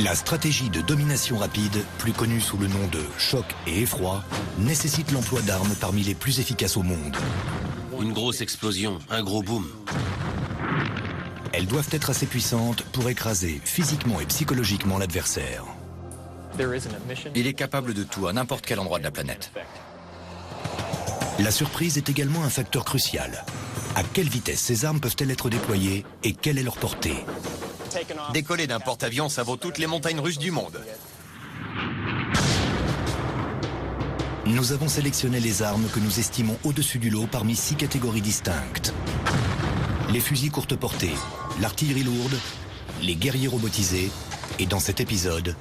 La stratégie de domination rapide, plus connue sous le nom de choc et effroi, nécessite l'emploi d'armes parmi les plus efficaces au monde. Une grosse explosion, un gros boom. Elles doivent être assez puissantes pour écraser physiquement et psychologiquement l'adversaire. Il est capable de tout à n'importe quel endroit de la planète. La surprise est également un facteur crucial. À quelle vitesse ces armes peuvent-elles être déployées et quelle est leur portée? Décoller d'un porte-avions, ça vaut toutes les montagnes russes du monde. Nous avons sélectionné les armes que nous estimons au-dessus du lot parmi 6 catégories distinctes. Les fusils courte portée, l'artillerie lourde, les guerriers robotisés et dans cet épisode,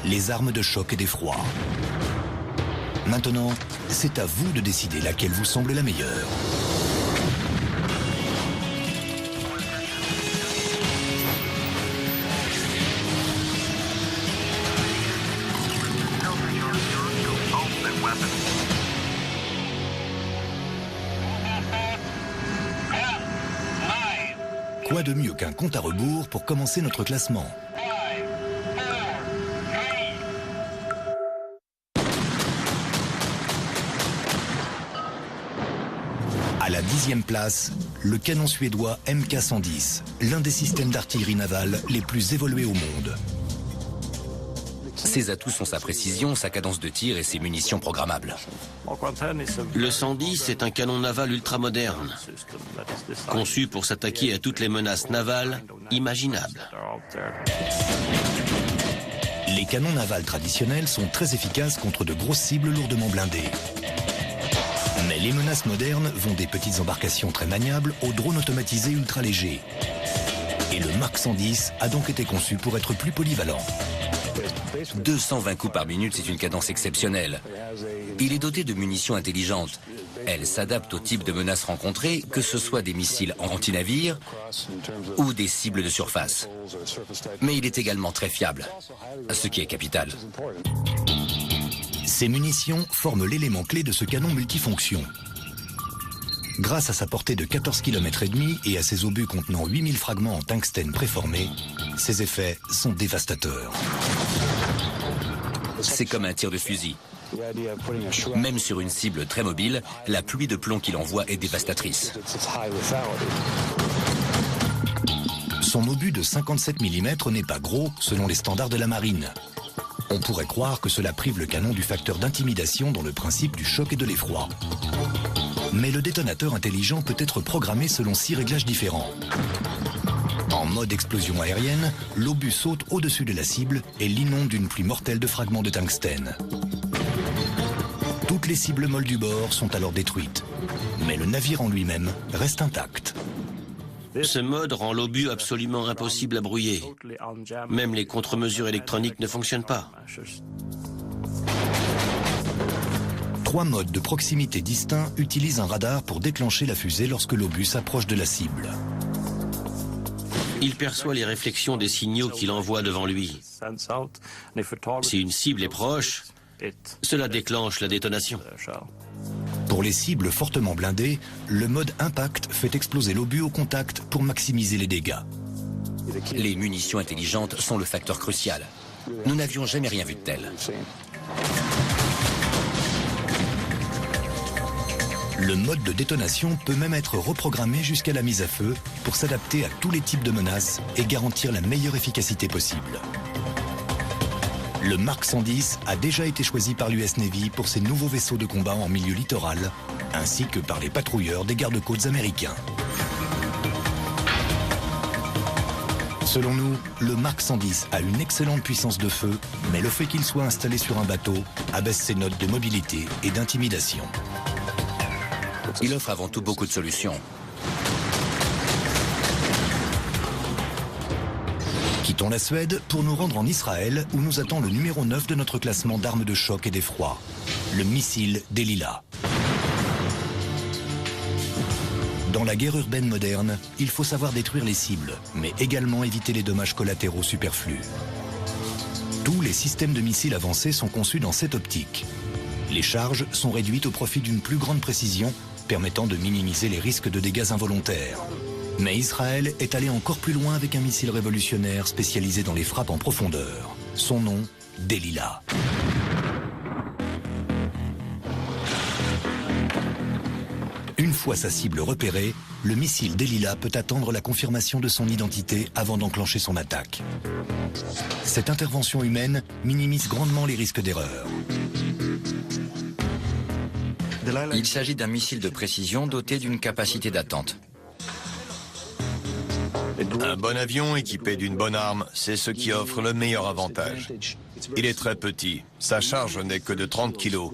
les armes de choc et d'effroi. Maintenant, c'est à vous de décider laquelle vous semble la meilleure. Quoi de mieux qu'un compte à rebours pour commencer notre classement? À la 10e place, le canon suédois MK110, l'un des systèmes d'artillerie navale les plus évolués au monde. Ses atouts sont sa précision, sa cadence de tir et ses munitions programmables. Le 110 est un canon naval ultramoderne, conçu pour s'attaquer à toutes les menaces navales imaginables. Les canons navals traditionnels sont très efficaces contre de grosses cibles lourdement blindées. Mais les menaces modernes vont des petites embarcations très maniables aux drones automatisés ultra légers. Et le Mark 110 a donc été conçu pour être plus polyvalent. 220 coups par minute, c'est une cadence exceptionnelle. Il est doté de munitions intelligentes. Elles s'adaptent au type de menaces rencontrées, que ce soit des missiles anti-navires ou des cibles de surface. Mais il est également très fiable, ce qui est capital. Ces munitions forment l'élément clé de ce canon multifonction. Grâce à sa portée de 14 km et demi et à ses obus contenant 8000 fragments en tungstène préformés, ses effets sont dévastateurs. C'est comme un tir de fusil. Même sur une cible très mobile, la pluie de plomb qu'il envoie est dévastatrice. Son obus de 57 mm n'est pas gros selon les standards de la marine. On pourrait croire que cela prive le canon du facteur d'intimidation dans le principe du choc et de l'effroi. Mais le détonateur intelligent peut être programmé selon 6 réglages différents. En mode explosion aérienne, l'obus saute au-dessus de la cible et l'inonde d'une pluie mortelle de fragments de tungstène. Toutes les cibles molles du bord sont alors détruites, mais le navire en lui-même reste intact. Ce mode rend l'obus absolument impossible à brouiller. Même les contre-mesures électroniques ne fonctionnent pas. 3 modes de proximité distincts utilisent un radar pour déclencher la fusée lorsque l'obus s'approche de la cible. Il perçoit les réflexions des signaux qu'il envoie devant lui. Si une cible est proche, cela déclenche la détonation. Pour les cibles fortement blindées, le mode impact fait exploser l'obus au contact pour maximiser les dégâts. Les munitions intelligentes sont le facteur crucial. Nous n'avions jamais rien vu de tel. Le mode de détonation peut même être reprogrammé jusqu'à la mise à feu pour s'adapter à tous les types de menaces et garantir la meilleure efficacité possible. Le Mark 110 a déjà été choisi par l'US Navy pour ses nouveaux vaisseaux de combat en milieu littoral, ainsi que par les patrouilleurs des gardes-côtes américains. Selon nous, le Mark 110 a une excellente puissance de feu, mais le fait qu'il soit installé sur un bateau abaisse ses notes de mobilité et d'intimidation. Il offre avant tout beaucoup de solutions. Quittons la Suède pour nous rendre en Israël où nous attend le numéro 9 de notre classement d'armes de choc et d'effroi, le missile Delilah. Dans la guerre urbaine moderne, il faut savoir détruire les cibles, mais également éviter les dommages collatéraux superflus. Tous les systèmes de missiles avancés sont conçus dans cette optique. Les charges sont réduites au profit d'une plus grande précision, permettant de minimiser les risques de dégâts involontaires. Mais Israël est allé encore plus loin avec un missile révolutionnaire spécialisé dans les frappes en profondeur. Son nom, Delila. Une fois sa cible repérée, le missile Delila peut attendre la confirmation de son identité avant d'enclencher son attaque. Cette intervention humaine minimise grandement les risques d'erreur. Il s'agit d'un missile de précision doté d'une capacité d'attente. Un bon avion équipé d'une bonne arme, c'est ce qui offre le meilleur avantage. Il est très petit, sa charge n'est que de 30 kg.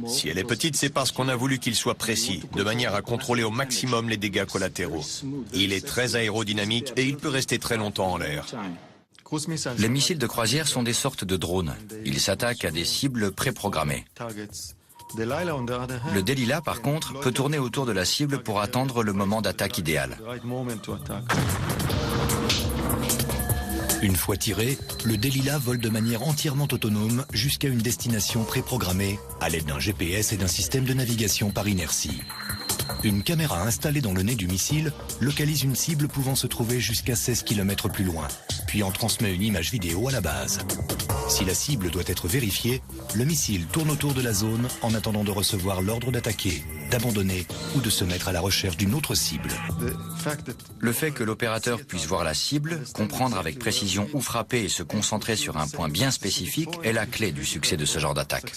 Si elle est petite, c'est parce qu'on a voulu qu'il soit précis, de manière à contrôler au maximum les dégâts collatéraux. Il est très aérodynamique et il peut rester très longtemps en l'air. Les missiles de croisière sont des sortes de drones. Ils s'attaquent à des cibles préprogrammées. Le Delila, par contre, peut tourner autour de la cible pour attendre le moment d'attaque idéal. Une fois tiré, le Delila vole de manière entièrement autonome jusqu'à une destination préprogrammée à l'aide d'un GPS et d'un système de navigation par inertie. Une caméra installée dans le nez du missile localise une cible pouvant se trouver jusqu'à 16 km plus loin, puis en transmet une image vidéo à la base. Si la cible doit être vérifiée, le missile tourne autour de la zone en attendant de recevoir l'ordre d'attaquer, d'abandonner ou de se mettre à la recherche d'une autre cible. Le fait que l'opérateur puisse voir la cible, comprendre avec précision où frapper et se concentrer sur un point bien spécifique est la clé du succès de ce genre d'attaque.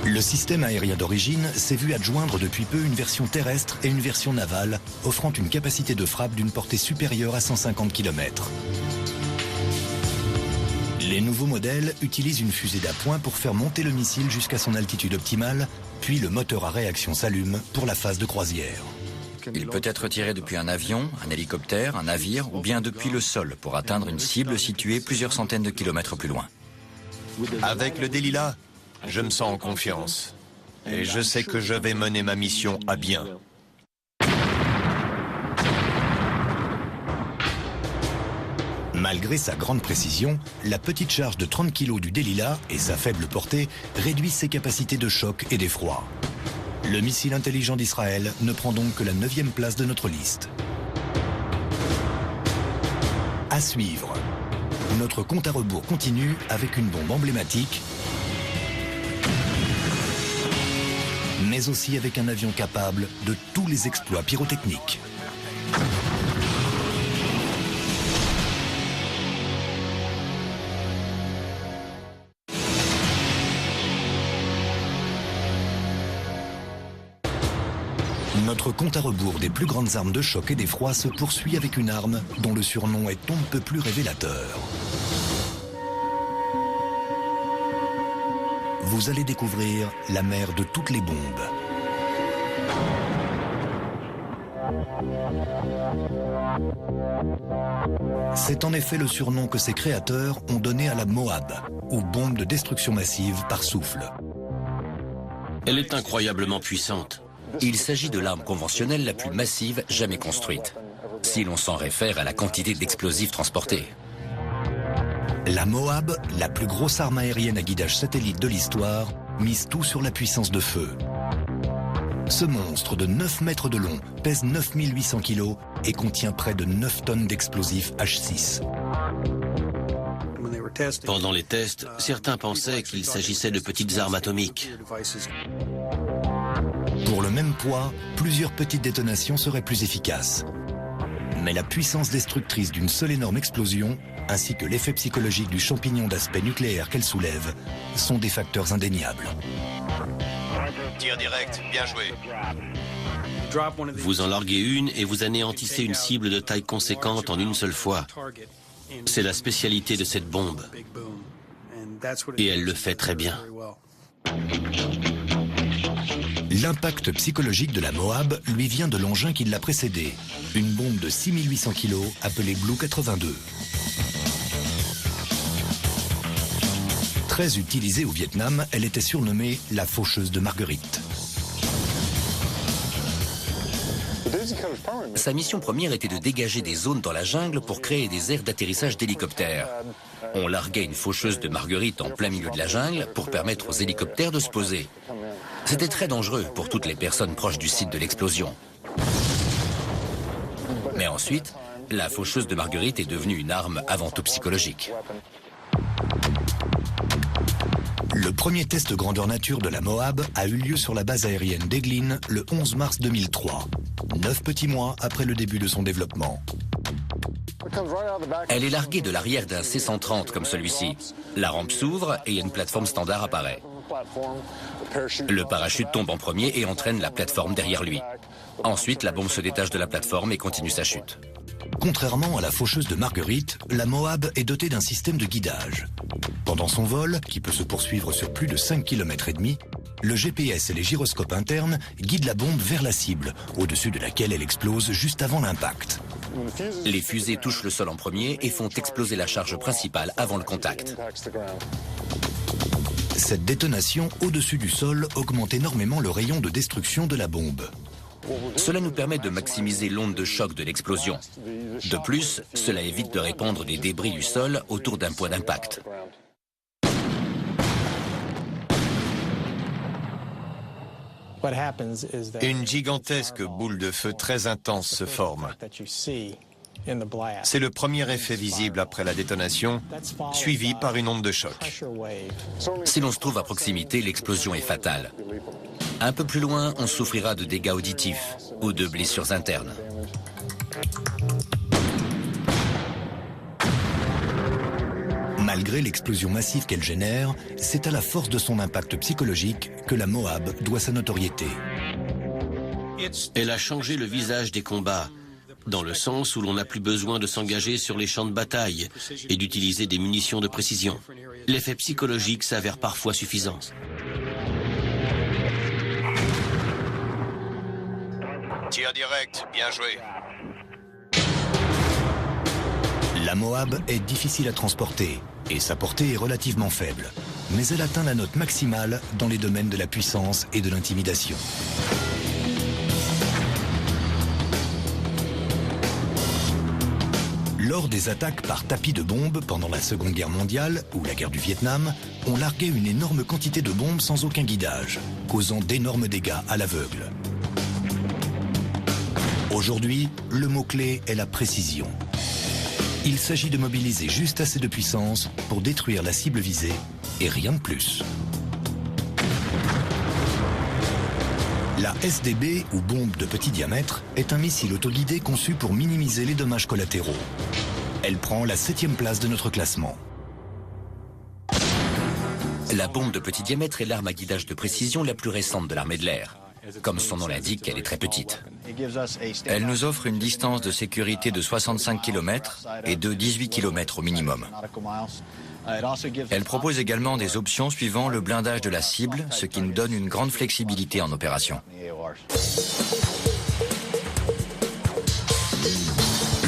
Le système aérien d'origine s'est vu adjoindre depuis peu une version terrestre et une version navale, offrant une capacité de frappe d'une portée supérieure à 150 km. Les nouveaux modèles utilisent une fusée d'appoint pour faire monter le missile jusqu'à son altitude optimale, puis le moteur à réaction s'allume pour la phase de croisière. Il peut être tiré depuis un avion, un hélicoptère, un navire ou bien depuis le sol pour atteindre une cible située plusieurs centaines de kilomètres plus loin. Avec le Delila, je me sens en confiance. Et je sais que je vais mener ma mission à bien. Malgré sa grande précision, la petite charge de 30 kg du Delila et sa faible portée réduisent ses capacités de choc et d'effroi. Le missile intelligent d'Israël ne prend donc que la 9e place de notre liste. À suivre, notre compte à rebours continue avec une bombe emblématique, mais aussi avec un avion capable de tous les exploits pyrotechniques. Notre compte à rebours des plus grandes armes de choc et d'effroi se poursuit avec une arme dont le surnom est on ne peut plus révélateur. Vous allez découvrir la mère de toutes les bombes. C'est en effet le surnom que ses créateurs ont donné à la Moab, ou bombe de destruction massive par souffle. Elle est incroyablement puissante. Il s'agit de l'arme conventionnelle la plus massive jamais construite, si l'on s'en réfère à la quantité d'explosifs transportés. La Moab, la plus grosse arme aérienne à guidage satellite de l'histoire, mise tout sur la puissance de feu. Ce monstre de 9 mètres de long pèse 9800 kg et contient près de 9 tonnes d'explosifs H6. Pendant les tests, certains pensaient qu'il s'agissait de petites armes atomiques. Pour le même poids, plusieurs petites détonations seraient plus efficaces. Mais la puissance destructrice d'une seule énorme explosion, ainsi que l'effet psychologique du champignon d'aspect nucléaire qu'elle soulève, sont des facteurs indéniables. Tir direct, bien joué. Vous en larguez une et vous anéantissez une cible de taille conséquente en une seule fois. C'est la spécialité de cette bombe. Et elle le fait très bien. L'impact psychologique de la Moab lui vient de l'engin qui l'a précédé, une bombe de 6800 kg appelée Blue 82. Très utilisée au Vietnam, elle était surnommée la faucheuse de Marguerite. Sa mission première était de dégager des zones dans la jungle pour créer des aires d'atterrissage d'hélicoptères. On larguait une faucheuse de Marguerite en plein milieu de la jungle pour permettre aux hélicoptères de se poser. C'était très dangereux pour toutes les personnes proches du site de l'explosion. Mais ensuite, la faucheuse de Marguerite est devenue une arme avant tout psychologique. Le premier test grandeur nature de la Moab a eu lieu sur la base aérienne d'Eglin le 11 mars 2003, 9 petits mois après le début de son développement. Elle est larguée de l'arrière d'un C-130 comme celui-ci. La rampe s'ouvre et une plateforme standard apparaît. Le parachute tombe en premier et entraîne la plateforme derrière lui. Ensuite, la bombe se détache de la plateforme et continue sa chute. Contrairement à la faucheuse de Marguerite, la Moab est dotée d'un système de guidage. Pendant son vol, qui peut se poursuivre sur plus de 5,5 km, le GPS et les gyroscopes internes guident la bombe vers la cible, au-dessus de laquelle elle explose juste avant l'impact. Les fusées touchent le sol en premier et font exploser la charge principale avant le contact. Cette détonation au-dessus du sol augmente énormément le rayon de destruction de la bombe. Cela nous permet de maximiser l'onde de choc de l'explosion. De plus, cela évite de répandre des débris du sol autour d'un point d'impact. Une gigantesque boule de feu très intense se forme. C'est le premier effet visible après la détonation, suivi par une onde de choc. Si l'on se trouve à proximité, l'explosion est fatale. Un peu plus loin, on souffrira de dégâts auditifs ou de blessures internes. Malgré l'explosion massive qu'elle génère, c'est à la force de son impact psychologique que la Moab doit sa notoriété. Elle a changé le visage des combats, dans le sens où l'on n'a plus besoin de s'engager sur les champs de bataille et d'utiliser des munitions de précision. L'effet psychologique s'avère parfois suffisant. Tir direct, bien joué. La Moab est difficile à transporter et sa portée est relativement faible. Mais elle atteint la note maximale dans les domaines de la puissance et de l'intimidation. Lors des attaques par tapis de bombes pendant la Seconde Guerre mondiale ou la guerre du Vietnam, on larguait une énorme quantité de bombes sans aucun guidage, causant d'énormes dégâts à l'aveugle. Aujourd'hui, le mot-clé est la précision. Il s'agit de mobiliser juste assez de puissance pour détruire la cible visée et rien de plus. La SDB, ou bombe de petit diamètre, est un missile autoguidé conçu pour minimiser les dommages collatéraux. Elle prend la 7e place de notre classement. La bombe de petit diamètre est l'arme à guidage de précision la plus récente de l'armée de l'air. Comme son nom l'indique, elle est très petite. Elle nous offre une distance de sécurité de 65 km et de 18 km au minimum. Elle propose également des options suivant le blindage de la cible, ce qui nous donne une grande flexibilité en opération.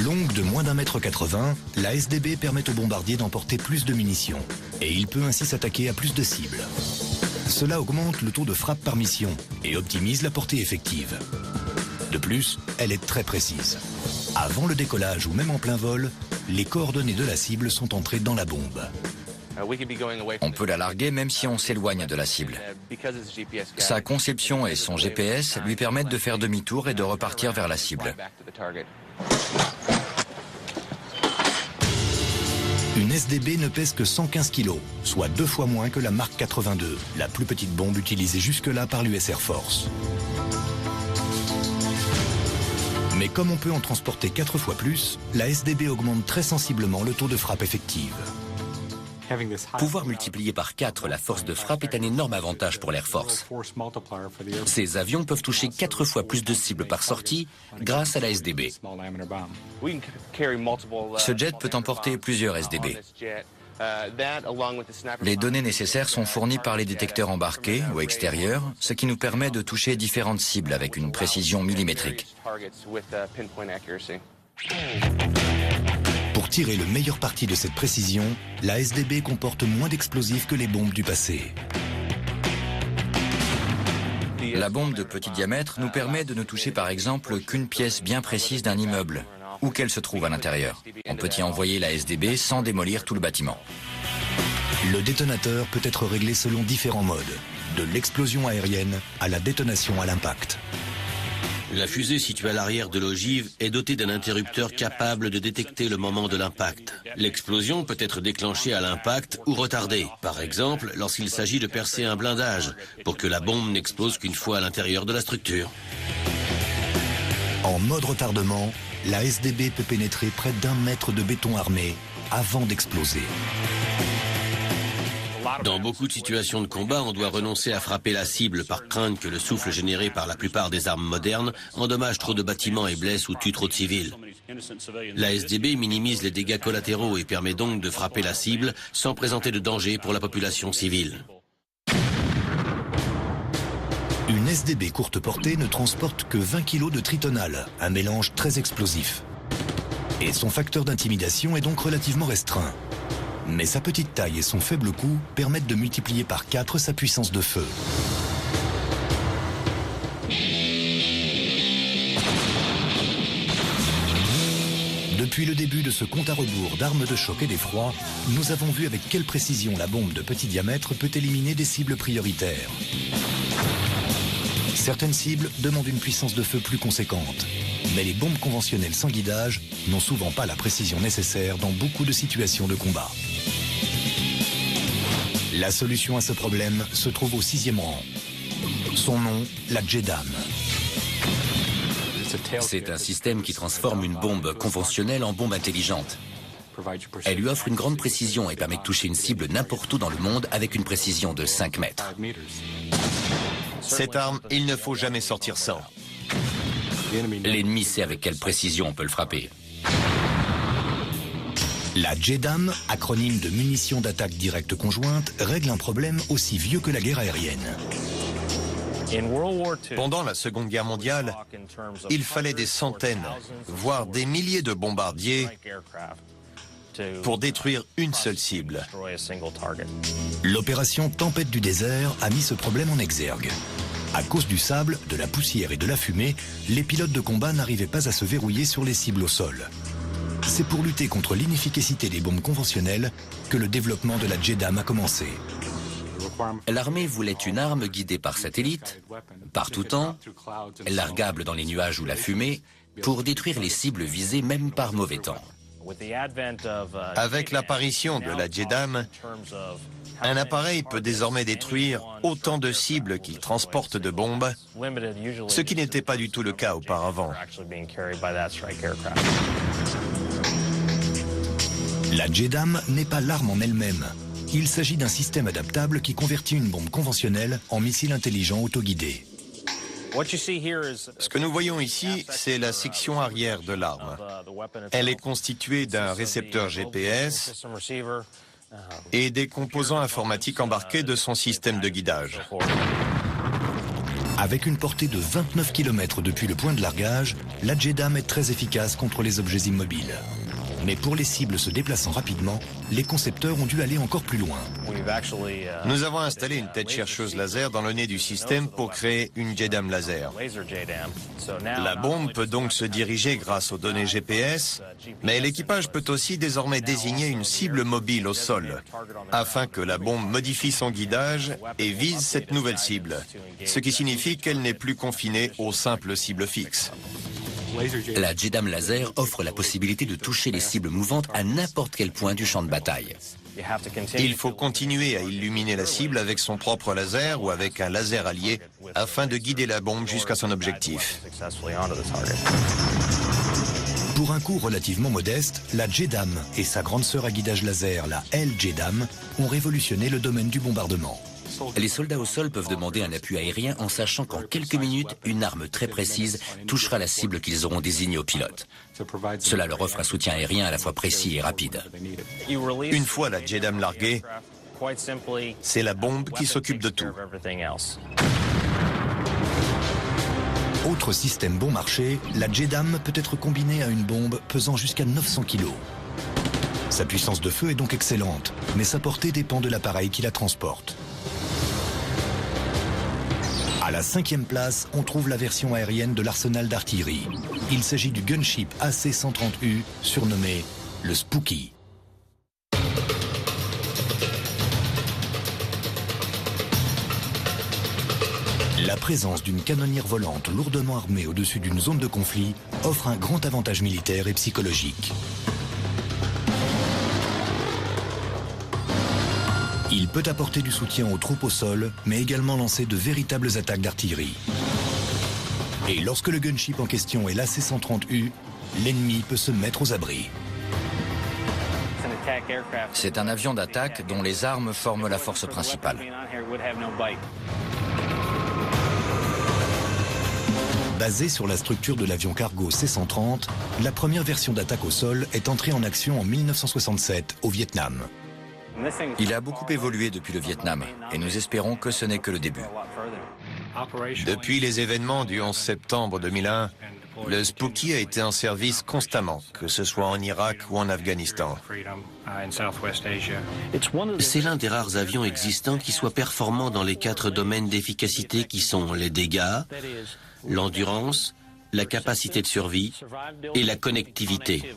Longue de moins d'1,80 m, la SDB permet au bombardier d'emporter plus de munitions. Et il peut ainsi s'attaquer à plus de cibles. Cela augmente le taux de frappe par mission et optimise la portée effective. De plus, elle est très précise. Avant le décollage ou même en plein vol, les coordonnées de la cible sont entrées dans la bombe. On peut la larguer même si on s'éloigne de la cible. Sa conception et son GPS lui permettent de faire demi-tour et de repartir vers la cible. Une SDB ne pèse que 115 kg, soit 2 fois moins que la Mark 82, la plus petite bombe utilisée jusque-là par l'US Air Force. Mais comme on peut en transporter 4 fois plus, la SDB augmente très sensiblement le taux de frappe effective. Pouvoir multiplier par 4 la force de frappe est un énorme avantage pour l'Air Force. Ces avions peuvent toucher 4 fois plus de cibles par sortie grâce à la SDB. Ce jet peut emporter plusieurs SDB. Les données nécessaires sont fournies par les détecteurs embarqués ou extérieurs, ce qui nous permet de toucher différentes cibles avec une précision millimétrique. Pour tirer le meilleur parti de cette précision, la SDB comporte moins d'explosifs que les bombes du passé. La bombe de petit diamètre nous permet de ne toucher par exemple qu'une pièce bien précise d'un immeuble, où qu'elle se trouve à l'intérieur. On peut y envoyer la SDB sans démolir tout le bâtiment. Le détonateur peut être réglé selon différents modes. de l'explosion aérienne à la détonation à l'impact. La fusée située à l'arrière de l'ogive est dotée d'un interrupteur capable de détecter le moment de l'impact. L'explosion peut être déclenchée à l'impact ou retardée, par exemple lorsqu'il s'agit de percer un blindage, pour que la bombe n'explose qu'une fois à l'intérieur de la structure. En mode retardement, la SDB peut pénétrer près d'1 mètre de béton armé avant d'exploser. Dans beaucoup de situations de combat, on doit renoncer à frapper la cible par crainte que le souffle généré par la plupart des armes modernes endommage trop de bâtiments et blesse ou tue trop de civils. La SDB minimise les dégâts collatéraux et permet donc de frapper la cible sans présenter de danger pour la population civile. Une SDB courte portée ne transporte que 20 kg de tritonal, un mélange très explosif. Et son facteur d'intimidation est donc relativement restreint. Mais sa petite taille et son faible coût permettent de multiplier par 4 sa puissance de feu. Depuis le début de ce compte à rebours d'armes de choc et d'effroi, nous avons vu avec quelle précision la bombe de petit diamètre peut éliminer des cibles prioritaires. Certaines cibles demandent une puissance de feu plus conséquente, mais les bombes conventionnelles sans guidage n'ont souvent pas la précision nécessaire dans beaucoup de situations de combat. La solution à ce problème se trouve au 6e rang. Son nom, la JDAM. C'est un système qui transforme une bombe conventionnelle en bombe intelligente. Elle lui offre une grande précision et permet de toucher une cible n'importe où dans le monde avec une précision de 5 mètres. Cette arme, il ne faut jamais sortir sans. L'ennemi sait avec quelle précision on peut le frapper. La JDAM, acronyme de munitions d'attaque directe conjointe, règle un problème aussi vieux que la guerre aérienne. Pendant la Seconde Guerre mondiale, il fallait des centaines, voire des milliers de bombardiers pour détruire une seule cible. L'opération Tempête du désert a mis ce problème en exergue. À cause du sable, de la poussière et de la fumée, les pilotes de combat n'arrivaient pas à se verrouiller sur les cibles au sol. C'est pour lutter contre l'inefficacité des bombes conventionnelles que le développement de la JDAM a commencé. L'armée voulait une arme guidée par satellite, par tout temps, largable dans les nuages ou la fumée, pour détruire les cibles visées même par mauvais temps. Avec l'apparition de la JDAM, un appareil peut désormais détruire autant de cibles qu'il transporte de bombes, ce qui n'était pas du tout le cas auparavant. La JDAM n'est pas l'arme en elle-même. Il s'agit d'un système adaptable qui convertit une bombe conventionnelle en missile intelligent autoguidé. Ce que nous voyons ici, c'est la section arrière de l'arme. Elle est constituée d'un récepteur GPS et des composants informatiques embarqués de son système de guidage. Avec une portée de 29 km depuis le point de largage, la JDAM est très efficace contre les objets immobiles. Mais pour les cibles se déplaçant rapidement, les concepteurs ont dû aller encore plus loin. Nous avons installé une tête chercheuse laser dans le nez du système pour créer une JDAM laser. La bombe peut donc se diriger grâce aux données GPS, mais l'équipage peut aussi désormais désigner une cible mobile au sol, afin que la bombe modifie son guidage et vise cette nouvelle cible, ce qui signifie qu'elle n'est plus confinée aux simples cibles fixes. La JDAM laser offre la possibilité de toucher les cibles mouvantes à n'importe quel point du champ de bataille. Il faut continuer à illuminer la cible avec son propre laser ou avec un laser allié afin de guider la bombe jusqu'à son objectif. Pour un coût relativement modeste, la JDAM et sa grande sœur à guidage laser, la LJDAM, ont révolutionné le domaine du bombardement. Les soldats au sol peuvent demander un appui aérien en sachant qu'en quelques minutes, une arme très précise touchera la cible qu'ils auront désignée aux pilotes. Cela leur offre un soutien aérien à la fois précis et rapide. Une fois la JDAM larguée, c'est la bombe qui s'occupe de tout. Autre système bon marché, la JDAM peut être combinée à une bombe pesant jusqu'à 900 kg. Sa puissance de feu est donc excellente, mais sa portée dépend de l'appareil qui la transporte. À la 5e place, on trouve la version aérienne de l'arsenal d'artillerie. Il s'agit du gunship AC-130U, surnommé le Spooky. La présence d'une canonnière volante lourdement armée au-dessus d'une zone de conflit offre un grand avantage militaire et psychologique. Il peut apporter du soutien aux troupes au sol, mais également lancer de véritables attaques d'artillerie. Et lorsque le gunship en question est l'AC-130U, l'ennemi peut se mettre aux abris. C'est un avion d'attaque dont les armes forment la force principale. Basée sur la structure de l'avion cargo C-130, la première version d'attaque au sol est entrée en action en 1967 au Vietnam. Il a beaucoup évolué depuis le Vietnam et nous espérons que ce n'est que le début. Depuis les événements du 11 septembre 2001, le Spooky a été en service constamment, que ce soit en Irak ou en Afghanistan. C'est l'un des rares avions existants qui soit performant dans les 4 domaines d'efficacité qui sont les dégâts, l'endurance, la capacité de survie et la connectivité.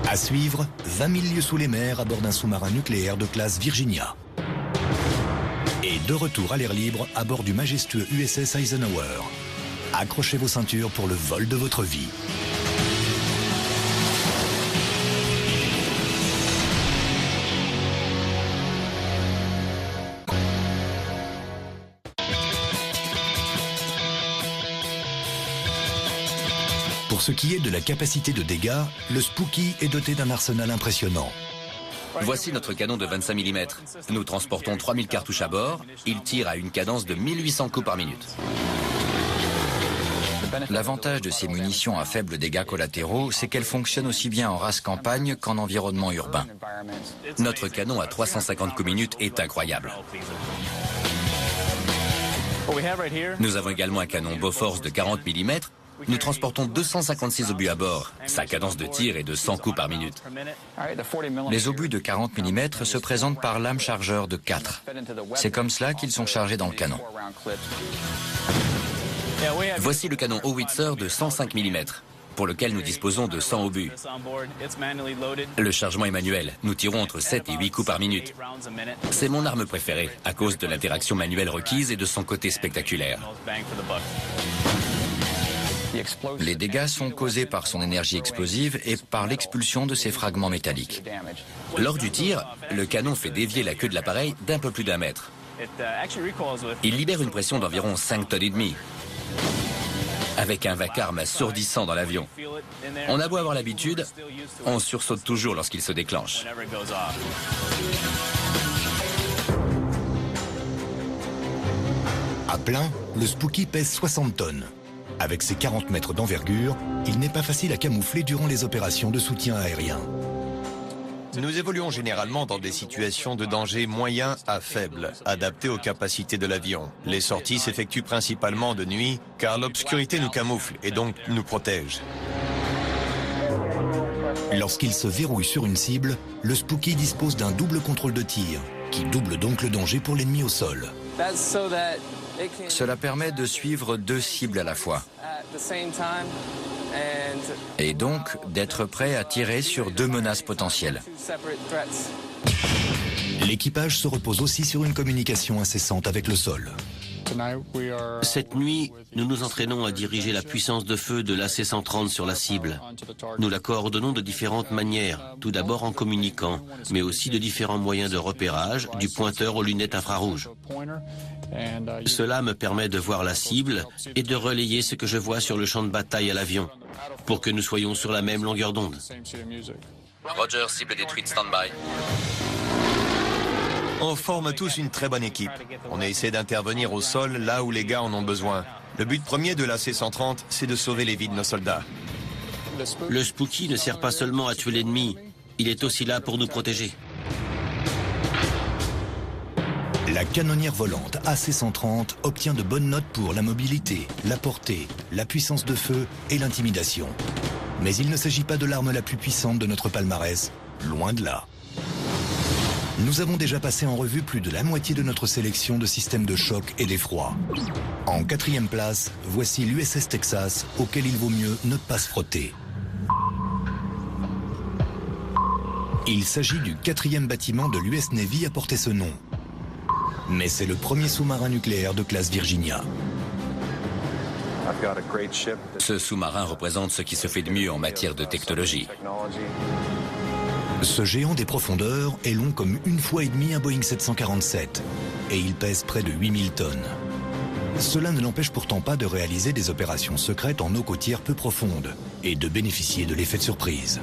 À suivre, 20 000 lieues sous les mers à bord d'un sous-marin nucléaire de classe Virginia. Et de retour à l'air libre à bord du majestueux USS Eisenhower. Accrochez vos ceintures pour le vol de votre vie. Pour ce qui est de la capacité de dégâts, le Spooky est doté d'un arsenal impressionnant. Voici notre canon de 25 mm. Nous transportons 3000 cartouches à bord. Il tire à une cadence de 1800 coups par minute. L'avantage de ces munitions à faibles dégâts collatéraux, c'est qu'elles fonctionnent aussi bien en race campagne qu'en environnement urbain. Notre canon à 350 coups minute est incroyable. Nous avons également un canon Bofors de 40 mm. Nous transportons 256 obus à bord. Sa cadence de tir est de 100 coups par minute. Les obus de 40 mm se présentent par lame chargeur de 4. C'est comme cela qu'ils sont chargés dans le canon. Voici le canon Howitzer de 105 mm, pour lequel nous disposons de 100 obus. Le chargement est manuel. Nous tirons entre 7 et 8 coups par minute. C'est mon arme préférée, à cause de l'interaction manuelle requise et de son côté spectaculaire. Les dégâts sont causés par son énergie explosive et par l'expulsion de ses fragments métalliques. Lors du tir, le canon fait dévier la queue de l'appareil d'un peu plus d'1 mètre. Il libère une pression d'environ 5 tonnes et demie, avec un vacarme assourdissant dans l'avion. On a beau avoir l'habitude, on sursaute toujours lorsqu'il se déclenche. À plein, le Spooky pèse 60 tonnes. Avec ses 40 mètres d'envergure, il n'est pas facile à camoufler durant les opérations de soutien aérien. Nous évoluons généralement dans des situations de danger moyen à faible, adaptées aux capacités de l'avion. Les sorties s'effectuent principalement de nuit, car l'obscurité nous camoufle et donc nous protège. Lorsqu'il se verrouille sur une cible, le Spooky dispose d'un double contrôle de tir, qui double donc le danger pour l'ennemi au sol. Cela permet de suivre 2 cibles à la fois. Et donc d'être prêt à tirer sur 2 menaces potentielles. L'équipage se repose aussi sur une communication incessante avec le sol. Cette nuit, nous nous entraînons à diriger la puissance de feu de l'AC-130 sur la cible. Nous la coordonnons de différentes manières, tout d'abord en communiquant, mais aussi de différents moyens de repérage, du pointeur aux lunettes infrarouges. Cela me permet de voir la cible et de relayer ce que je vois sur le champ de bataille à l'avion, pour que nous soyons sur la même longueur d'onde. Roger, cible détruite, stand-by. On forme tous une très bonne équipe. On essaie d'intervenir au sol là où les gars en ont besoin. Le but premier de l'AC-130, c'est de sauver les vies de nos soldats. Le Spooky ne sert pas seulement à tuer l'ennemi, il est aussi là pour nous protéger. La canonnière volante AC-130 obtient de bonnes notes pour la mobilité, la portée, la puissance de feu et l'intimidation. Mais il ne s'agit pas de l'arme la plus puissante de notre palmarès, loin de là. Nous avons déjà passé en revue plus de la moitié de notre sélection de systèmes de choc et d'effroi. En 4e place, voici l'USS Texas, auquel il vaut mieux ne pas se frotter. Il s'agit du 4e bâtiment de l'US Navy à porter ce nom. Mais c'est le premier sous-marin nucléaire de classe Virginia. Ce sous-marin représente ce qui se fait de mieux en matière de technologie. Ce géant des profondeurs est long comme 1,5 fois un Boeing 747 et il pèse près de 8000 tonnes. Cela ne l'empêche pourtant pas de réaliser des opérations secrètes en eau côtière peu profonde et de bénéficier de l'effet de surprise.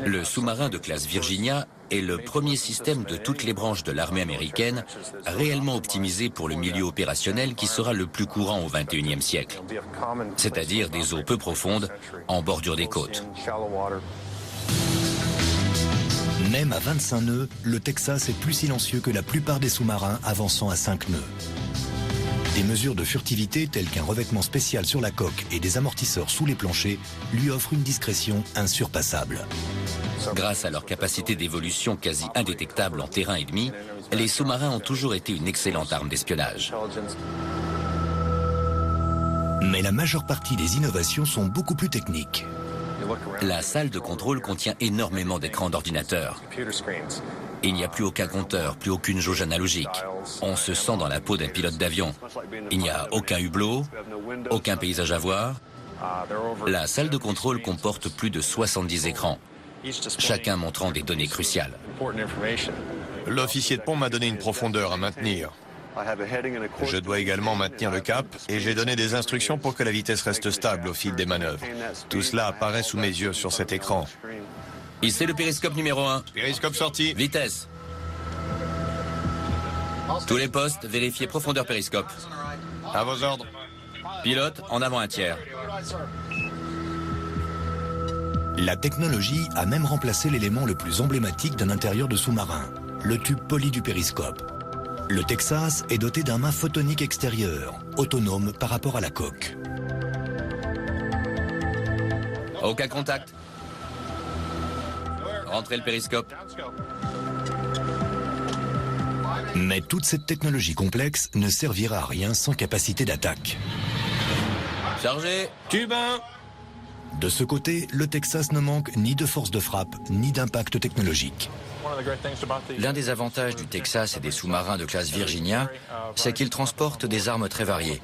Le sous-marin de classe Virginia est le premier système de toutes les branches de l'armée américaine réellement optimisé pour le milieu opérationnel qui sera le plus courant au XXIe siècle, c'est-à-dire des eaux peu profondes en bordure des côtes. Même à 25 nœuds, le Texas est plus silencieux que la plupart des sous-marins avançant à 5 nœuds. Des mesures de furtivité telles qu'un revêtement spécial sur la coque et des amortisseurs sous les planchers lui offrent une discrétion insurpassable. Grâce à leur capacité d'évolution quasi indétectable en terrain ennemi, les sous-marins ont toujours été une excellente arme d'espionnage. Mais la majeure partie des innovations sont beaucoup plus techniques. La salle de contrôle contient énormément d'écrans d'ordinateur. Il n'y a plus aucun compteur, plus aucune jauge analogique. On se sent dans la peau d'un pilote d'avion. Il n'y a aucun hublot, aucun paysage à voir. La salle de contrôle comporte plus de 70 écrans, chacun montrant des données cruciales. L'officier de pont m'a donné une profondeur à maintenir. Je dois également maintenir le cap et j'ai donné des instructions pour que la vitesse reste stable au fil des manœuvres. Tout cela apparaît sous mes yeux sur cet écran. Ici le périscope numéro 1. Périscope sorti. Vitesse. Tous les postes, vérifiez profondeur périscope. À vos ordres. Pilote, en avant un tiers. La technologie a même remplacé l'élément le plus emblématique d'un intérieur de sous-marin, le tube poli du périscope. Le Texas est doté d'un mât photonique extérieur, autonome par rapport à la coque. Aucun contact. Rentrez le périscope. Mais toute cette technologie complexe ne servira à rien sans capacité d'attaque. Chargé. Tube 1. De ce côté, le Texas ne manque ni de force de frappe, ni d'impact technologique. L'un des avantages du Texas et des sous-marins de classe Virginia, c'est qu'ils transportent des armes très variées.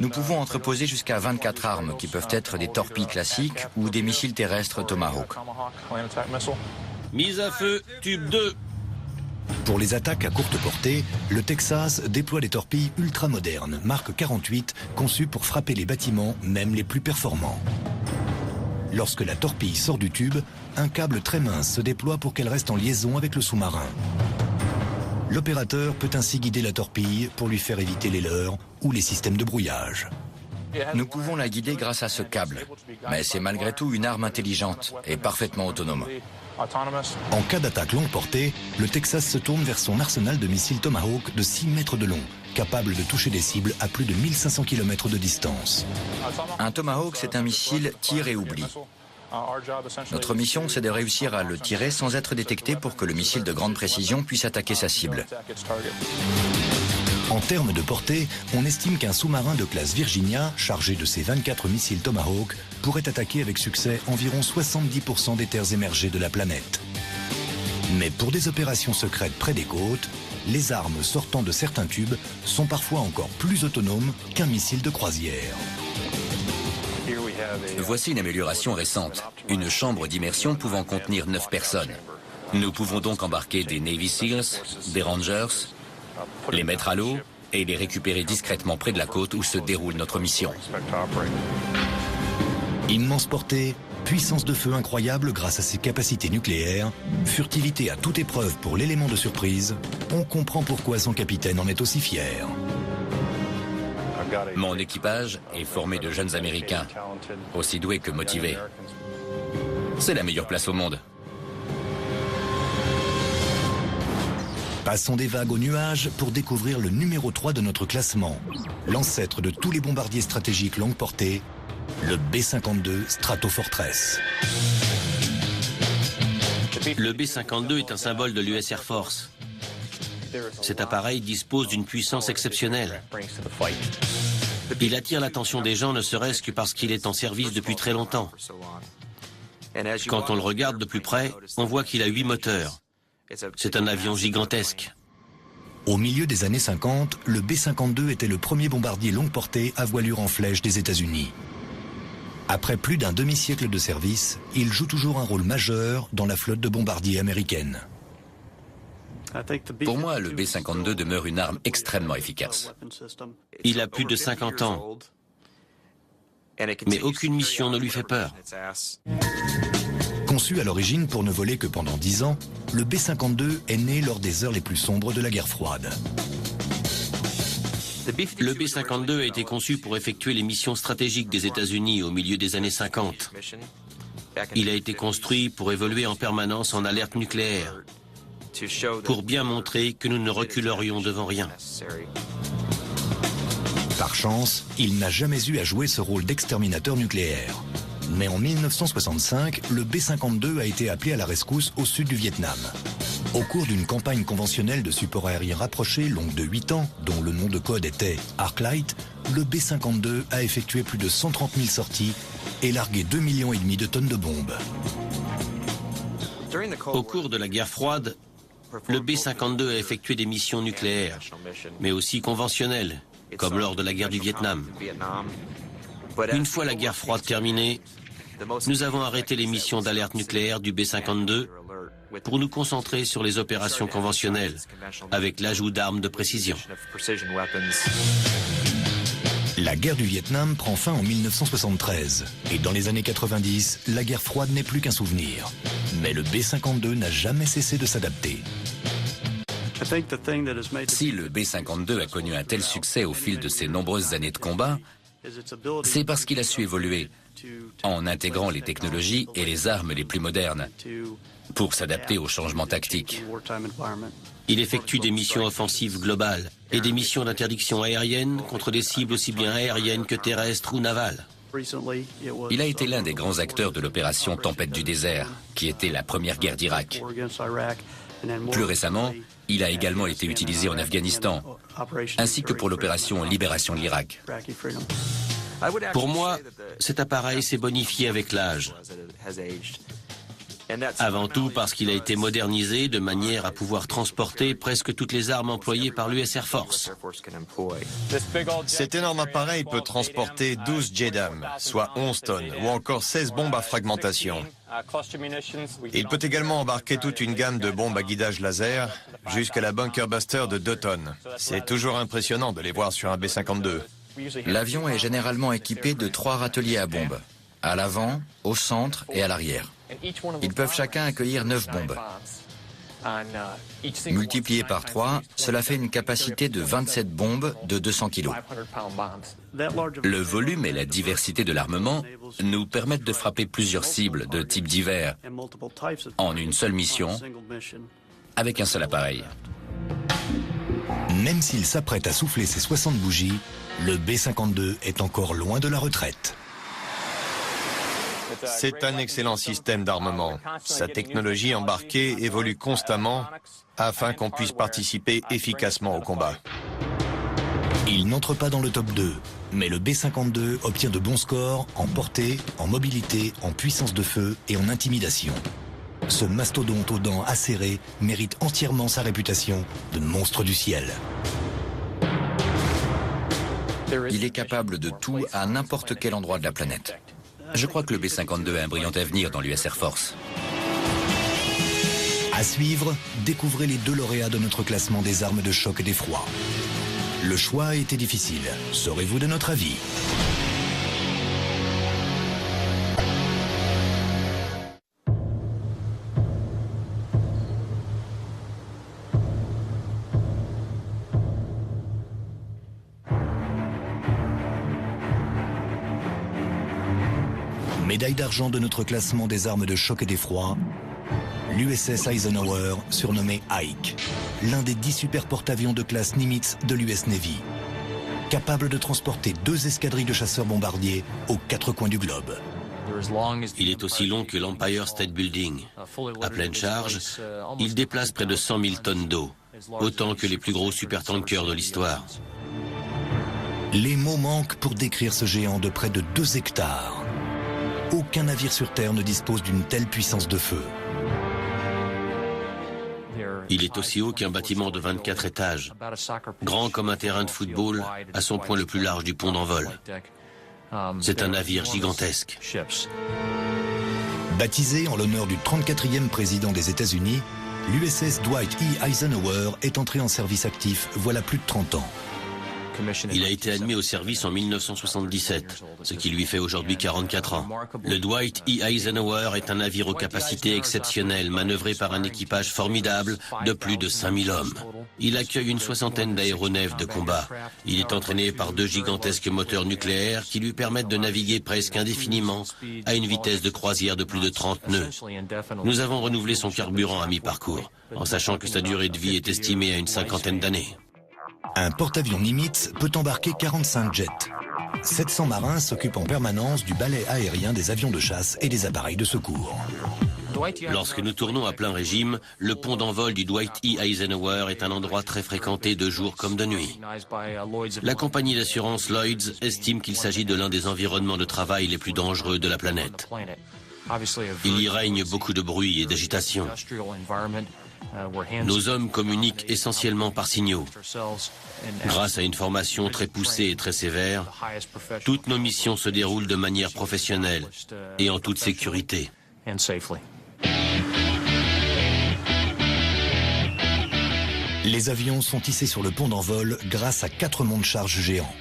Nous pouvons entreposer jusqu'à 24 armes qui peuvent être des torpilles classiques ou des missiles terrestres Tomahawk. Mise à feu, tube 2. Pour les attaques à courte portée, le Texas déploie des torpilles ultramodernes, marque 48, conçues pour frapper les bâtiments, même les plus performants. Lorsque la torpille sort du tube, un câble très mince se déploie pour qu'elle reste en liaison avec le sous-marin. L'opérateur peut ainsi guider la torpille pour lui faire éviter les leurres ou les systèmes de brouillage. Nous pouvons la guider grâce à ce câble, mais c'est malgré tout une arme intelligente et parfaitement autonome. En cas d'attaque longue portée, le Texas se tourne vers son arsenal de missiles Tomahawk de 6 mètres de long, capable de toucher des cibles à plus de 1500 km de distance. Un Tomahawk, c'est un missile tir et oublie. Notre mission, c'est de réussir à le tirer sans être détecté pour que le missile de grande précision puisse attaquer sa cible. En termes de portée, on estime qu'un sous-marin de classe Virginia, chargé de ses 24 missiles Tomahawk, pourrait attaquer avec succès environ 70% des terres émergées de la planète. Mais pour des opérations secrètes près des côtes, les armes sortant de certains tubes sont parfois encore plus autonomes qu'un missile de croisière. Voici une amélioration récente. Une chambre d'immersion pouvant contenir 9 personnes. Nous pouvons donc embarquer des Navy Seals, des Rangers, les mettre à l'eau et les récupérer discrètement près de la côte où se déroule notre mission. Immense portée, puissance de feu incroyable grâce à ses capacités nucléaires, furtivité à toute épreuve pour l'élément de surprise, on comprend pourquoi son capitaine en est aussi fier. Mon équipage est formé de jeunes Américains, aussi doués que motivés. C'est la meilleure place au monde. Passons des vagues aux nuages pour découvrir le numéro 3 de notre classement, l'ancêtre de tous les bombardiers stratégiques longue portée, le B-52 Stratofortress. Le B-52 est un symbole de l'US Air Force. Cet appareil dispose d'une puissance exceptionnelle. Il attire l'attention des gens ne serait-ce que parce qu'il est en service depuis très longtemps. Quand on le regarde de plus près, on voit qu'il a 8 moteurs. C'est un avion gigantesque. Au milieu des années 50, le B-52 était le premier bombardier longue portée à voilure en flèche des États-Unis. Après plus d'un demi-siècle de service, il joue toujours un rôle majeur dans la flotte de bombardiers américaine. Pour moi, le B-52 demeure une arme extrêmement efficace. Il a plus de 50 ans, mais aucune mission ne lui fait peur. Conçu à l'origine pour ne voler que pendant 10 ans, le B-52 est né lors des heures les plus sombres de la guerre froide. Le B-52 a été conçu pour effectuer les missions stratégiques des États-Unis au milieu des années 50. Il a été construit pour évoluer en permanence en alerte nucléaire, pour bien montrer que nous ne reculerions devant rien. Par chance, il n'a jamais eu à jouer ce rôle d'exterminateur nucléaire. Mais en 1965, le B-52 a été appelé à la rescousse au sud du Vietnam. Au cours d'une campagne conventionnelle de support aérien rapproché longue de 8 ans, dont le nom de code était Arclight, le B-52 a effectué plus de 130 000 sorties et largué 2,5 millions de tonnes de bombes. Au cours de la guerre froide, le B-52 a effectué des missions nucléaires, mais aussi conventionnelles, comme lors de la guerre du Vietnam. Une fois la guerre froide terminée, nous avons arrêté les missions d'alerte nucléaire du B-52 pour nous concentrer sur les opérations conventionnelles, avec l'ajout d'armes de précision. La guerre du Vietnam prend fin en 1973, et dans les années 90, la guerre froide n'est plus qu'un souvenir. Mais le B-52 n'a jamais cessé de s'adapter. Si le B-52 a connu un tel succès au fil de ses nombreuses années de combat, c'est parce qu'il a su évoluer en intégrant les technologies et les armes les plus modernes pour s'adapter aux changements tactiques. Il effectue des missions offensives globales et des missions d'interdiction aérienne contre des cibles aussi bien aériennes que terrestres ou navales. Il a été l'un des grands acteurs de l'opération Tempête du désert, qui était la première guerre d'Irak. Plus récemment, il a également été utilisé en Afghanistan, ainsi que pour l'opération Libération de l'Irak. Pour moi, cet appareil s'est bonifié avec l'âge. Avant tout parce qu'il a été modernisé de manière à pouvoir transporter presque toutes les armes employées par l'US Air Force. Cet énorme appareil peut transporter 12 JDAM, soit 11 tonnes, ou encore 16 bombes à fragmentation. Il peut également embarquer toute une gamme de bombes à guidage laser, jusqu'à la Bunker Buster de 2 tonnes. C'est toujours impressionnant de les voir sur un B-52. L'avion est généralement équipé de 3 râteliers à bombes, à l'avant, au centre et à l'arrière. Ils peuvent chacun accueillir 9 bombes. Multiplié par 3, cela fait une capacité de 27 bombes de 200 kg. Le volume et la diversité de l'armement nous permettent de frapper plusieurs cibles de types divers en une seule mission, avec un seul appareil. Même s'il s'apprête à souffler ses 60 bougies, le B-52 est encore loin de la retraite. C'est un excellent système d'armement. Sa technologie embarquée évolue constamment afin qu'on puisse participer efficacement au combat. Il n'entre pas dans le top 2, mais le B-52 obtient de bons scores en portée, en mobilité, en puissance de feu et en intimidation. Ce mastodonte aux dents acérées mérite entièrement sa réputation de monstre du ciel. Il est capable de tout à n'importe quel endroit de la planète. Je crois que le B-52 a un brillant avenir dans l'US Air Force. À suivre, découvrez les 2 lauréats de notre classement des armes de choc et d'effroi. Le choix a été difficile. Serez-vous de notre avis ? Médaille d'argent de notre classement des armes de choc et d'effroi, l'USS Eisenhower, surnommé Ike, l'un des 10 super porte-avions de classe Nimitz de l'US Navy, capable de transporter 2 escadrilles de chasseurs bombardiers aux 4 coins du globe. Il est aussi long que l'Empire State Building. À pleine charge, il déplace près de 100 000 tonnes d'eau, autant que les plus gros supertankers de l'histoire. Les mots manquent pour décrire ce géant de près de 2 hectares. Aucun navire sur Terre ne dispose d'une telle puissance de feu. Il est aussi haut qu'un bâtiment de 24 étages, grand comme un terrain de football, à son point le plus large du pont d'envol. C'est un navire gigantesque. Baptisé en l'honneur du 34e président des États-Unis, l'USS Dwight E. Eisenhower est entré en service actif voilà plus de 30 ans. Il a été admis au service en 1977, ce qui lui fait aujourd'hui 44 ans. Le Dwight E. Eisenhower est un navire aux capacités exceptionnelles, manœuvré par un équipage formidable de plus de 5000 hommes. Il accueille une soixantaine d'aéronefs de combat. Il est entraîné par 2 gigantesques moteurs nucléaires qui lui permettent de naviguer presque indéfiniment à une vitesse de croisière de plus de 30 nœuds. Nous avons renouvelé son carburant à mi-parcours, en sachant que sa durée de vie est estimée à une 50aine d'années. Un porte-avions Nimitz peut embarquer 45 jets. 700 marins s'occupent en permanence du balai aérien des avions de chasse et des appareils de secours. Lorsque nous tournons à plein régime, le pont d'envol du Dwight E. Eisenhower est un endroit très fréquenté de jour comme de nuit. La compagnie d'assurance Lloyd's estime qu'il s'agit de l'un des environnements de travail les plus dangereux de la planète. Il y règne beaucoup de bruit et d'agitation. Nos hommes communiquent essentiellement par signaux. Grâce à une formation très poussée et très sévère, toutes nos missions se déroulent de manière professionnelle et en toute sécurité. Les avions sont hissés sur le pont d'envol grâce à 4 monte-charges géants.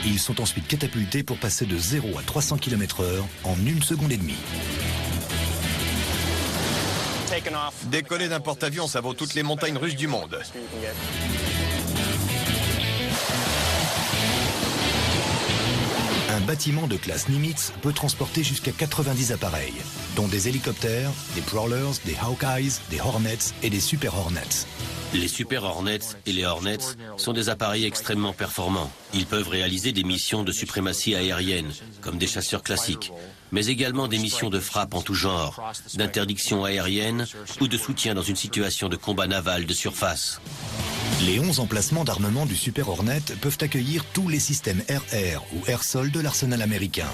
Ils sont ensuite catapultés pour passer de 0 à 300 km/h en 1 seconde et demie. Décoller d'un porte-avions, ça vaut toutes les montagnes russes du monde. Un bâtiment de classe Nimitz peut transporter jusqu'à 90 appareils, dont des hélicoptères, des Prowlers, des Hawkeyes, des Hornets et des Super Hornets. Les Super Hornets et les Hornets sont des appareils extrêmement performants. Ils peuvent réaliser des missions de suprématie aérienne, comme des chasseurs classiques, mais également des missions de frappe en tout genre, d'interdiction aérienne ou de soutien dans une situation de combat naval de surface. Les 11 emplacements d'armement du Super Hornet peuvent accueillir tous les systèmes air-air ou air-sol de l'arsenal américain.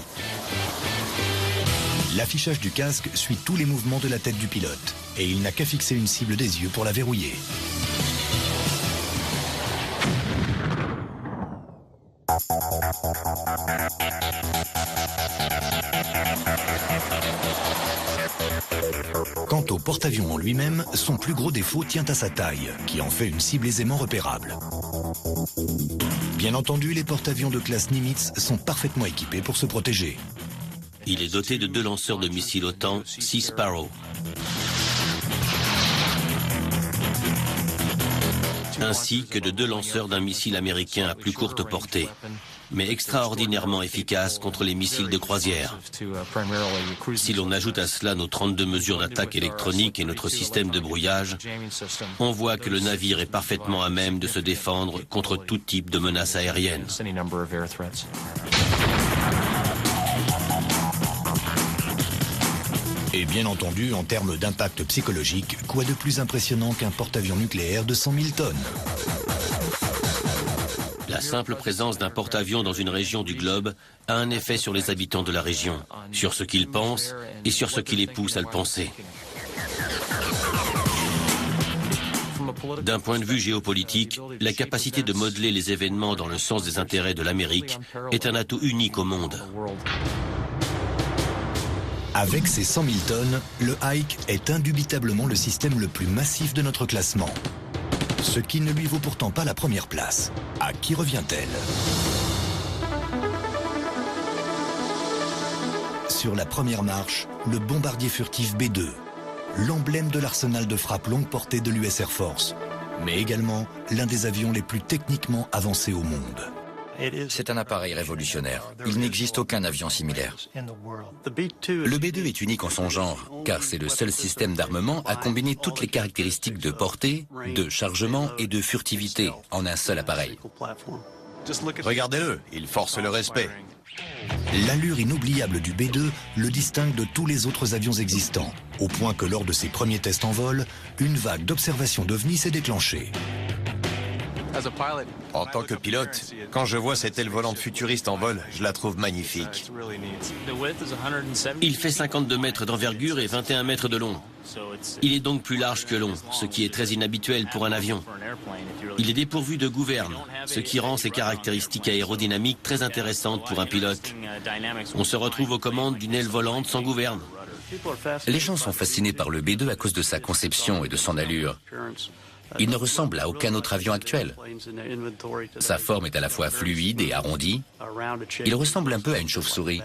L'affichage du casque suit tous les mouvements de la tête du pilote et il n'a qu'à fixer une cible des yeux pour la verrouiller. Quant au porte-avions en lui-même, son plus gros défaut tient à sa taille, qui en fait une cible aisément repérable. Bien entendu, les porte-avions de classe Nimitz sont parfaitement équipés pour se protéger. Il est doté de 2 lanceurs de missiles OTAN, Sea Sparrow, ainsi que de 2 lanceurs d'un missile américain à plus courte portée, mais extraordinairement efficace contre les missiles de croisière. Si l'on ajoute à cela nos 32 mesures d'attaque électronique et notre système de brouillage, on voit que le navire est parfaitement à même de se défendre contre tout type de menace aérienne. Et bien entendu, en termes d'impact psychologique, quoi de plus impressionnant qu'un porte-avions nucléaire de 100 000 tonnes ? La simple présence d'un porte-avions dans une région du globe a un effet sur les habitants de la région, sur ce qu'ils pensent et sur ce qui les pousse à le penser. D'un point de vue géopolitique, la capacité de modeler les événements dans le sens des intérêts de l'Amérique est un atout unique au monde. Avec ses 100 000 tonnes, le Ike est indubitablement le système le plus massif de notre classement. Ce qui ne lui vaut pourtant pas la première place. À qui revient-elle ? Sur la première marche, le bombardier furtif B-2, l'emblème de l'arsenal de frappe longue portée de l'US Air Force, mais également l'un des avions les plus techniquement avancés au monde. C'est un appareil révolutionnaire. Il n'existe aucun avion similaire. Le B-2 est unique en son genre, car c'est le seul système d'armement à combiner toutes les caractéristiques de portée, de chargement et de furtivité en un seul appareil. Regardez-le, il force le respect. L'allure inoubliable du B-2 le distingue de tous les autres avions existants, au point que lors de ses premiers tests en vol, une vague d'observation d'OVNI s'est déclenchée. En tant que pilote, quand je vois cette aile volante futuriste en vol, je la trouve magnifique. Il fait 52 mètres d'envergure et 21 mètres de long. Il est donc plus large que long, ce qui est très inhabituel pour un avion. Il est dépourvu de gouverne, ce qui rend ses caractéristiques aérodynamiques très intéressantes pour un pilote. On se retrouve aux commandes d'une aile volante sans gouverne. Les gens sont fascinés par le B-2 à cause de sa conception et de son allure. Il ne ressemble à aucun autre avion actuel. Sa forme est à la fois fluide et arrondie. Il ressemble un peu à une chauve-souris.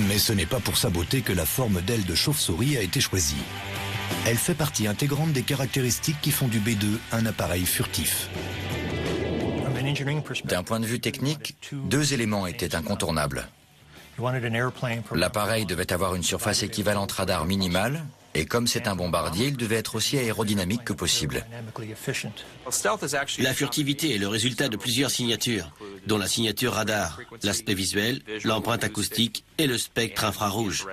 Mais ce n'est pas pour sa beauté que la forme d'aile de chauve-souris a été choisie. Elle fait partie intégrante des caractéristiques qui font du B-2 un appareil furtif. D'un point de vue technique, deux éléments étaient incontournables. L'appareil devait avoir une surface équivalente radar minimale, et comme c'est un bombardier, il devait être aussi aérodynamique que possible. La furtivité est le résultat de plusieurs signatures, dont la signature radar, l'aspect visuel, l'empreinte acoustique et le spectre infrarouge.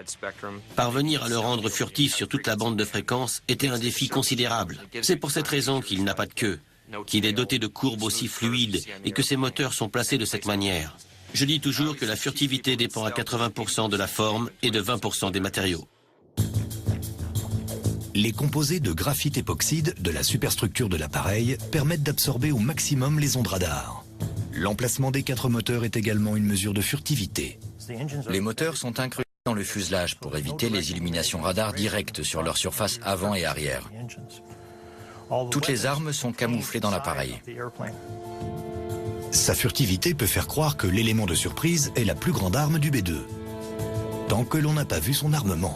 Parvenir à le rendre furtif sur toute la bande de fréquence était un défi considérable. C'est pour cette raison qu'il n'a pas de queue, qu'il est doté de courbes aussi fluides et que ses moteurs sont placés de cette manière. Je dis toujours que la furtivité dépend à 80% de la forme et de 20% des matériaux. Les composés de graphite époxyde de la superstructure de l'appareil permettent d'absorber au maximum les ondes radar. L'emplacement des 4 moteurs est également une mesure de furtivité. Les moteurs sont incrustés dans le fuselage pour éviter les illuminations radar directes sur leur surface avant et arrière. Toutes les armes sont camouflées dans l'appareil. Sa furtivité peut faire croire que l'élément de surprise est la plus grande arme du B-2, tant que l'on n'a pas vu son armement.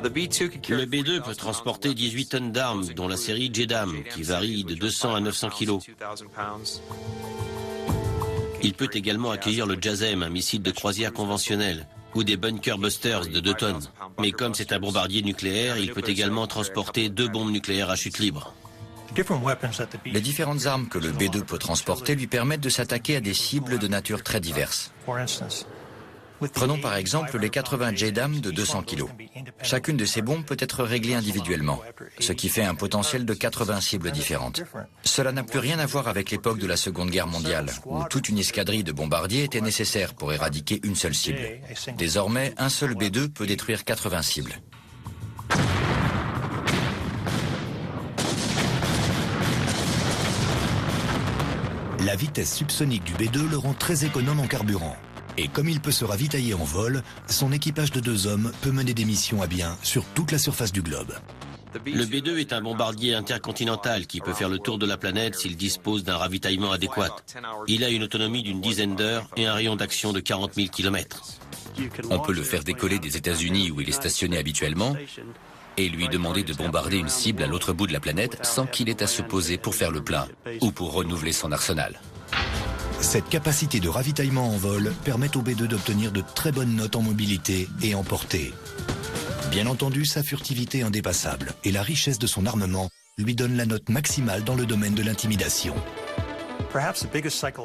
Le B-2 peut transporter 18 tonnes d'armes, dont la série JDAM, qui varie de 200 à 900 kg. Il peut également accueillir le JASSM, un missile de croisière conventionnel, ou des bunker busters de 2 tonnes. Mais comme c'est un bombardier nucléaire, il peut également transporter 2 bombes nucléaires à chute libre. Les différentes armes que le B-2 peut transporter lui permettent de s'attaquer à des cibles de nature très diverses. Prenons par exemple les 80 JDAM de 200 kg. Chacune de ces bombes peut être réglée individuellement, ce qui fait un potentiel de 80 cibles différentes. Cela n'a plus rien à voir avec l'époque de la Seconde Guerre mondiale, où toute une escadrille de bombardiers était nécessaire pour éradiquer une seule cible. Désormais, un seul B-2 peut détruire 80 cibles. La vitesse subsonique du B-2 le rend très économe en carburant. Et comme il peut se ravitailler en vol, son équipage de 2 hommes peut mener des missions à bien sur toute la surface du globe. Le B-2 est un bombardier intercontinental qui peut faire le tour de la planète s'il dispose d'un ravitaillement adéquat. Il a une autonomie d'une dizaine d'heures et un rayon d'action de 40 000 km. On peut le faire décoller des États-Unis où il est stationné habituellement et lui demander de bombarder une cible à l'autre bout de la planète sans qu'il ait à se poser pour faire le plein ou pour renouveler son arsenal. Cette capacité de ravitaillement en vol permet au B-2 d'obtenir de très bonnes notes en mobilité et en portée. Bien entendu, sa furtivité est indépassable et la richesse de son armement lui donne la note maximale dans le domaine de l'intimidation.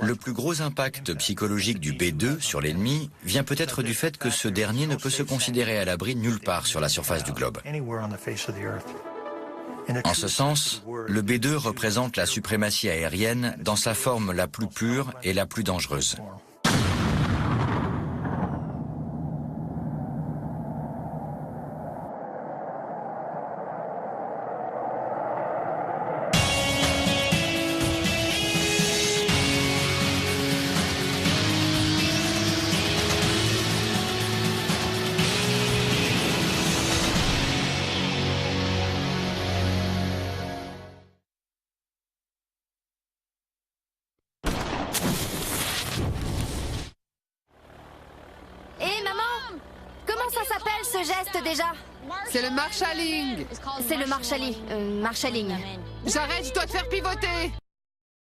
Le plus gros impact psychologique du B-2 sur l'ennemi vient peut-être du fait que ce dernier ne peut se considérer à l'abri nulle part sur la surface du globe. En ce sens, le B-2 représente la suprématie aérienne dans sa forme la plus pure et la plus dangereuse. Déjà, c'est le marshalling. C'est le marshalling. J'arrête, je dois te faire pivoter.